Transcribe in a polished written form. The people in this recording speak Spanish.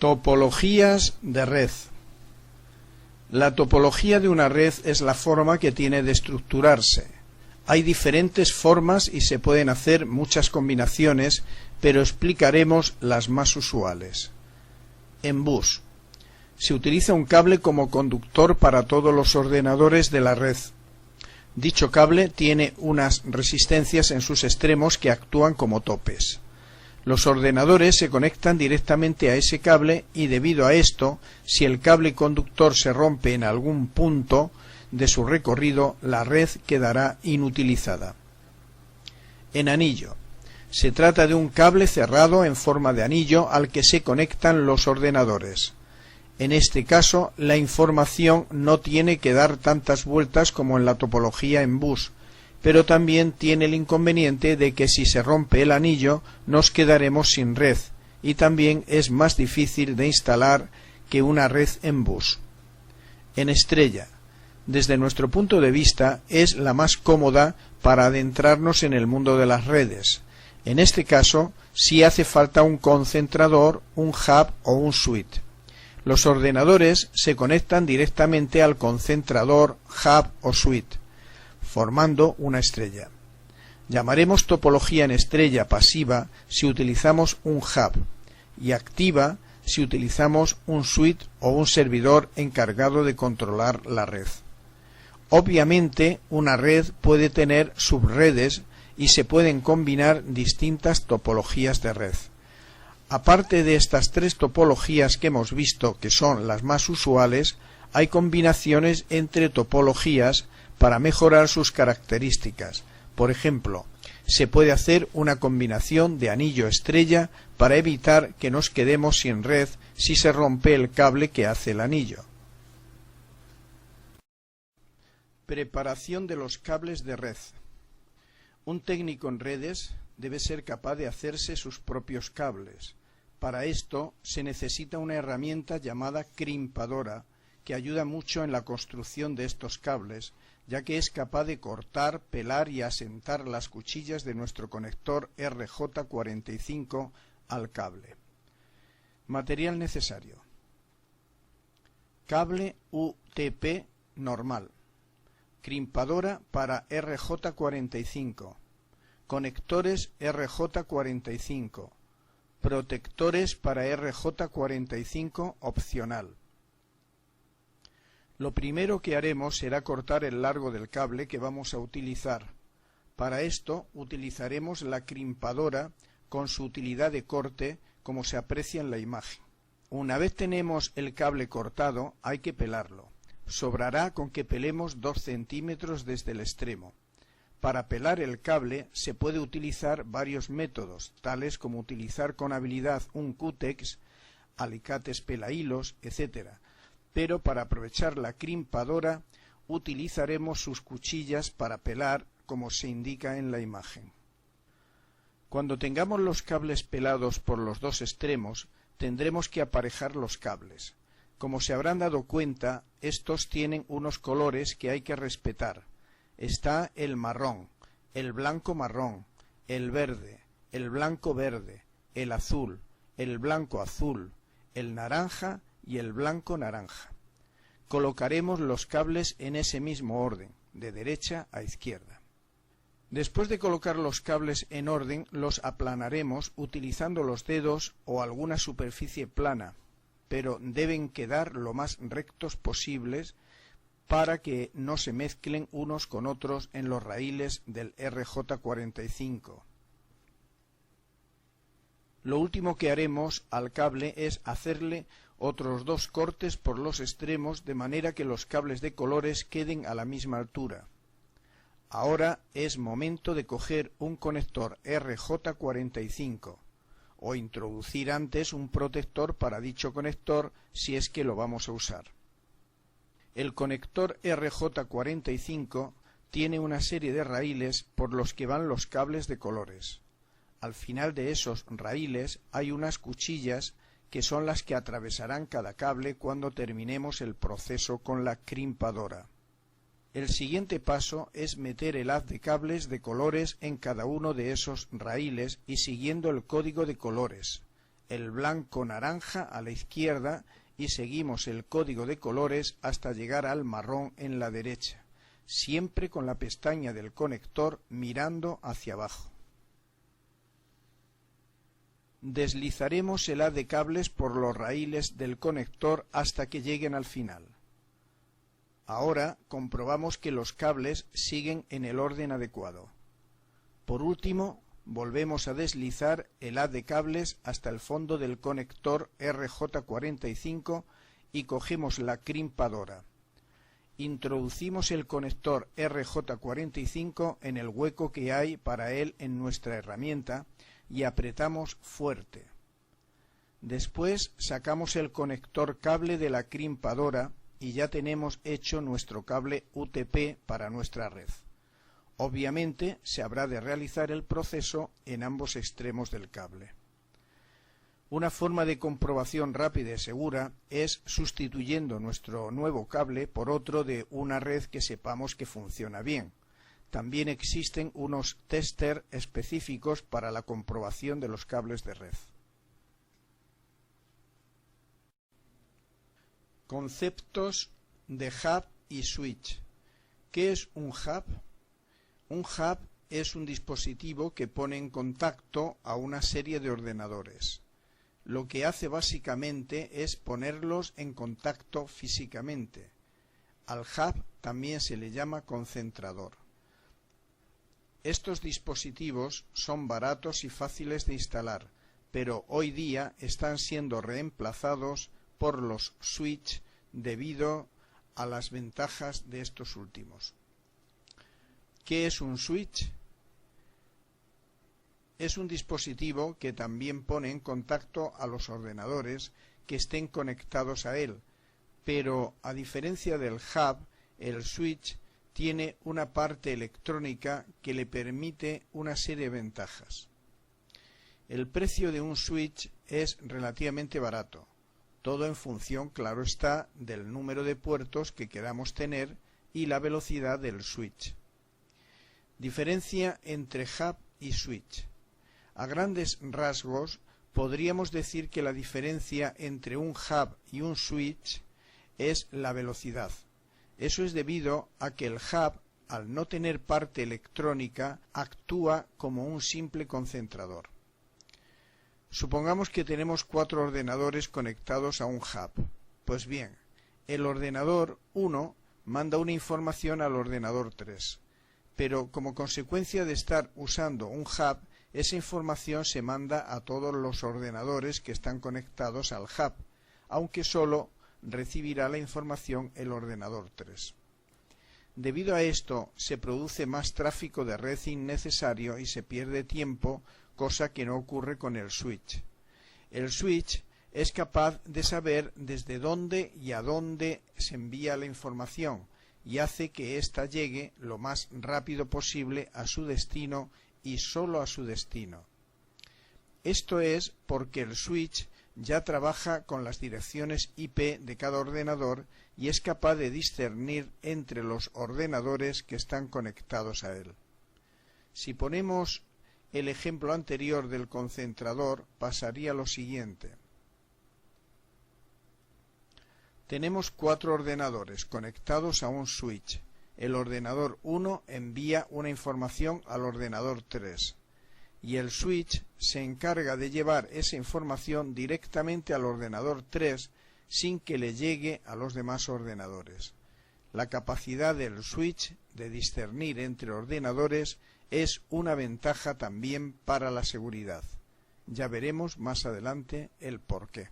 Topologías de red. La topología de una red es la forma que tiene de estructurarse. Hay diferentes formas y se pueden hacer muchas combinaciones, pero explicaremos las más usuales. En bus. Se utiliza un cable como conductor para todos los ordenadores de la red. Dicho cable tiene unas resistencias en sus extremos que actúan como topes. Los ordenadores se conectan directamente a ese cable y debido a esto, si el cable conductor se rompe en algún punto de su recorrido, la red quedará inutilizada. En anillo. Se trata de un cable cerrado en forma de anillo al que se conectan los ordenadores. En este caso, la información no tiene que dar tantas vueltas como en la topología en bus, pero también tiene el inconveniente de que si se rompe el anillo nos quedaremos sin red y también es más difícil de instalar que una red en bus. En estrella. Desde nuestro punto de vista es la más cómoda para adentrarnos en el mundo de las redes. En este caso sí hace falta un concentrador, un hub o un switch. Los ordenadores se conectan directamente al concentrador, hub o switch, formando una estrella. Llamaremos topología en estrella pasiva si utilizamos un hub y activa si utilizamos un switch o un servidor encargado de controlar la red. Obviamente, una red puede tener subredes y se pueden combinar distintas topologías de red. Aparte de estas tres topologías que hemos visto, que son las más usuales, hay combinaciones entre topologías para mejorar sus características. Por ejemplo, se puede hacer una combinación de anillo-estrella para evitar que nos quedemos sin red si se rompe el cable que hace el anillo. Preparación de los cables de red. Un técnico en redes debe ser capaz de hacerse sus propios cables. Para esto se necesita una herramienta llamada crimpadora que ayuda mucho en la construcción de estos cables, ya que es capaz de cortar, pelar y asentar las cuchillas de nuestro conector RJ45 al cable. Material necesario. Cable UTP normal. Crimpadora para RJ45. Conectores RJ45. Protectores para RJ45 opcional. Lo primero que haremos será cortar el largo del cable que vamos a utilizar. Para esto utilizaremos la crimpadora con su utilidad de corte como se aprecia en la imagen. Una vez tenemos el cable cortado hay que pelarlo. Sobrará con que pelemos 2 centímetros desde el extremo. Para pelar el cable se puede utilizar varios métodos, tales como utilizar con habilidad un cútex, alicates pelahilos, etc. Pero para aprovechar la crimpadora utilizaremos sus cuchillas para pelar, como se indica en la imagen. Cuando tengamos los cables pelados por los dos extremos, tendremos que aparejar los cables. Como se habrán dado cuenta, estos tienen unos colores que hay que respetar. Está el marrón, el blanco marrón, el verde, el blanco verde, el azul, el blanco azul, el naranja y el blanco naranja. Colocaremos los cables en ese mismo orden, de derecha a izquierda. Después de colocar los cables en orden, los aplanaremos utilizando los dedos o alguna superficie plana, pero deben quedar lo más rectos posibles para que no se mezclen unos con otros en los raíles del RJ45. Lo último que haremos al cable es hacerle otros 2 cortes por los extremos de manera que los cables de colores queden a la misma altura. Ahora es momento de coger un conector RJ45 o introducir antes un protector para dicho conector si es que lo vamos a usar. El conector RJ45 tiene una serie de raíles por los que van los cables de colores. Al final de esos raíles hay unas cuchillas que son las que atravesarán cada cable cuando terminemos el proceso con la crimpadora. El siguiente paso es meter el haz de cables de colores en cada uno de esos raíles y siguiendo el código de colores. el blanco naranja a la izquierda y seguimos el código de colores hasta llegar al marrón en la derecha, siempre con la pestaña del conector mirando hacia abajo. Deslizaremos el haz de cables por los raíles del conector hasta que lleguen al final. Ahora comprobamos que los cables siguen en el orden adecuado. Por último, volvemos a deslizar el haz de cables hasta el fondo del conector RJ45 y cogemos la crimpadora. Introducimos el conector RJ45 en el hueco que hay para él en nuestra herramienta y apretamos fuerte. Después sacamos el conector cable de la crimpadora y ya tenemos hecho nuestro cable UTP para nuestra red. Obviamente se habrá de realizar el proceso en ambos extremos del cable. Una forma de comprobación rápida y segura es sustituyendo nuestro nuevo cable por otro de una red que sepamos que funciona bien. También existen unos tester específicos para la comprobación de los cables de red. Conceptos de hub y switch. ¿Qué es un hub? Un hub es un dispositivo que pone en contacto a una serie de ordenadores. Lo que hace básicamente es ponerlos en contacto físicamente. Al hub también se le llama concentrador. Estos dispositivos son baratos y fáciles de instalar, pero hoy día están siendo reemplazados por los switch debido a las ventajas de estos últimos. ¿Qué es un switch? Es un dispositivo que también pone en contacto a los ordenadores que estén conectados a él, pero a diferencia del hub, el switch tiene una parte electrónica que le permite una serie de ventajas. El precio de un switch es relativamente barato, todo en función, claro está, del número de puertos que queramos tener y la velocidad del switch. Diferencia entre hub y switch. A grandes rasgos, podríamos decir que la diferencia entre un hub y un switch es la velocidad. Eso es debido a que el hub, al no tener parte electrónica, actúa como un simple concentrador. Supongamos que tenemos 4 ordenadores conectados a un hub. Pues bien, el ordenador 1 manda una información al ordenador 3, pero como consecuencia de estar usando un hub, esa información se manda a todos los ordenadores que están conectados al hub, aunque solo recibirá la información el ordenador 3. Debido a esto, se produce más tráfico de red innecesario y se pierde tiempo, cosa que no ocurre con el switch. El switch es capaz de saber desde dónde y a dónde se envía la información y hace que ésta llegue lo más rápido posible a su destino y solo a su destino. Esto es porque el switch ya trabaja con las direcciones IP de cada ordenador y es capaz de discernir entre los ordenadores que están conectados a él. Si ponemos el ejemplo anterior del concentrador, pasaría lo siguiente. Tenemos 4 ordenadores conectados a un switch. El ordenador 1 envía una información al ordenador 3. Y el switch se encarga de llevar esa información directamente al ordenador 3 sin que le llegue a los demás ordenadores. La capacidad del switch de discernir entre ordenadores es una ventaja también para la seguridad. Ya veremos más adelante el porqué.